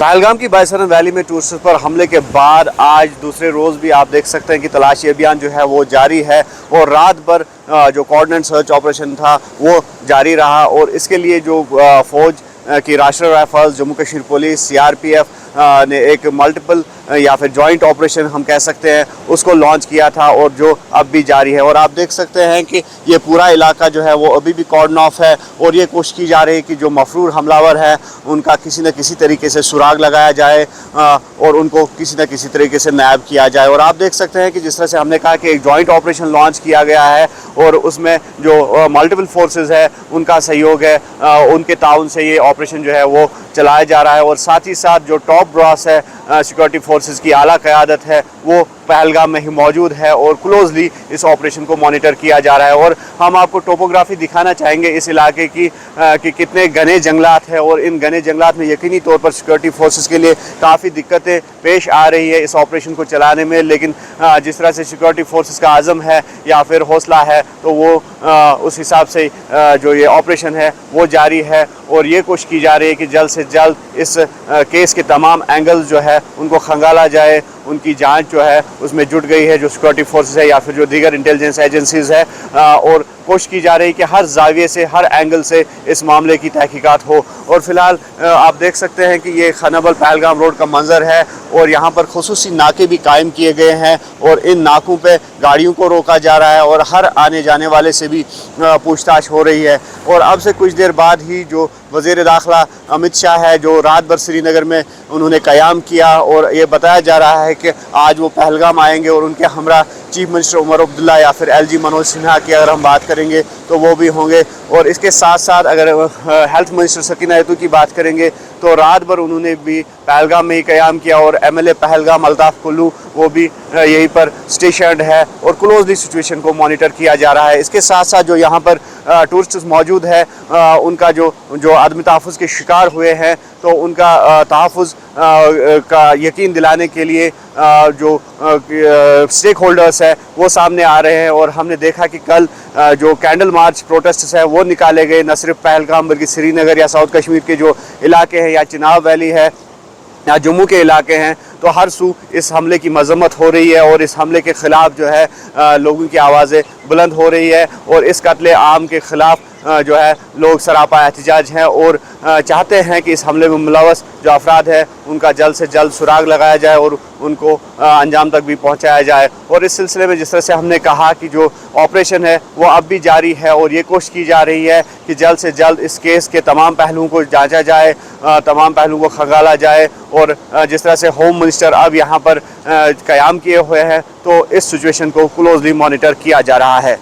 पहलगाम की बायसरन वैली में टूरिस्टों पर हमले के बाद आज दूसरे रोज़ भी आप देख सकते हैं कि तलाशी अभियान जो है वो जारी है और रात भर जो कोऑर्डिनेट सर्च ऑपरेशन था वो जारी रहा। और इसके लिए जो फ़ौज की राष्ट्रीय rifles, Jammu Kashmir police, CRPF ने एक मल्टीपल या फिर जॉइंट ऑपरेशन हम कह सकते हैं उसको लॉन्च किया था और जो अब भी जारी है। और आप देख सकते हैं कि ये पूरा इलाका जो है वो अभी भी कॉर्डन ऑफ है और ये कोशिश की जा रही है कि जो मफरूर हमलावर है उनका किसी न किसी तरीके से सुराग लगाया जाए और उनको किसी न किसी तरीके से नायब किया जाए। और आप देख सकते हैं कि जिस तरह से हमने कहा कि एक जॉइंट ऑपरेशन लॉन्च किया गया है और उसमें जो मल्टीपल फोर्सेस है उनका सहयोग है, उनके ताउन से ये ऑपरेशन जो है वो चलाया जा रहा है। और साथ ही साथ जो टॉप ब्रास है सिक्योरिटी फोर्सेस की आला क़यादत है वो पहलगाम में ही मौजूद है और क्लोजली इस ऑपरेशन को मॉनिटर किया जा रहा है। और हम आपको टोपोग्राफी दिखाना चाहेंगे इस इलाके की कि कितने घने जंगलात हैं और इन घने जंगलात में यकीनी तौर पर सिक्योरिटी फोर्सेस के लिए काफ़ी दिक्कतें पेश आ रही है इस ऑपरेशन को चलाने में। लेकिन जिस तरह से सिक्योरिटी फोर्सेस का आज़म है या फिर हौसला है तो वो उस हिसाब से जो ये ऑपरेशन है वो जारी है और ये कोशिश की जा रही है कि जल्द से जल्द इस केस के तमाम एंगल्स जो है उनको खंगाला जाए। उनकी जांच जो है उसमें जुट गई है जो सिक्योरिटी फोर्सेस है या फिर जो दीगर इंटेलिजेंस एजेंसीज़ है और कोशिश की जा रही है कि हर जाविये से, हर एंगल से इस मामले की तहकीकात हो। और फ़िलहाल आप देख सकते हैं कि ये खानाबल पहलगाम रोड का मंजर है और यहाँ पर खुसूसी नाके भी कायम किए गए हैं और इन नाकों पे गाड़ियों को रोका जा रहा है और हर आने जाने वाले से भी पूछताछ हो रही है। और अब से कुछ देर बाद ही जो वज़ीर दाखिला अमित शाह है जो रात भर श्रीनगर में उन्होंने क़याम किया और ये बताया जा रहा है कि आज वो पहलगाम आएंगे और उनके हमरा चीफ मिनिस्टर उमर अब्दुल्ला या फिर LG मनोज सिन्हा की अगर हम बात करेंगे तो वो भी होंगे। और इसके साथ साथ अगर हेल्थ मिनिस्टर सकीना यतू की बात करेंगे तो रात भर उन्होंने भी पहलगाम में ही क़याम किया और MLA पहलगाम अल्ताफ़ कुल्लू वो भी यहीं पर स्टेशनड है और क्लोजली सिचुएशन को मॉनिटर किया जा रहा है। इसके साथ साथ जो यहाँ पर टूरिस्ट्स मौजूद है उनका जो आदमी तहफ़्फ़ुज़ के शिकार हुए हैं तो उनका तहफ़्फ़ुज़ का यकीन दिलाने के लिए जो स्टेक होल्डर्स है वो सामने आ रहे हैं। और हमने देखा कि कल जो कैंडल मार्च प्रोटेस्ट्स है वो निकाले गए न सिर्फ पहलगाम बल्कि श्रीनगर या साउथ कश्मीर के जो इलाके हैं या चिनाब वैली है या जम्मू के इलाके हैं तो हर सू इस हमले की मजम्मत हो रही है और इस हमले के ख़िलाफ़ जो है लोगों की आवाज़ें बुलंद हो रही है और इस कत्ले आम के ख़िलाफ़ जो है लोग सरापा एहतजाज हैं और चाहते हैं कि इस हमले में मुलव्वस जो अफराद है उनका जल्द से जल्द सुराग लगाया जाए और उनको अंजाम तक भी पहुंचाया जाए। और इस सिलसिले में जिस तरह से हमने कहा कि जो ऑपरेशन है वो अब भी जारी है और ये कोशिश की जा रही है कि जल्द से जल्द इस केस के तमाम पहलुओं को जांचा जाए, तमाम पहलुओं को खंगाला जाए। और जिस तरह से होम मिनिस्टर अब यहाँ पर क़याम किए हुए हैं तो इस सिचुएशन को क्लोजली मॉनिटर किया जा रहा है।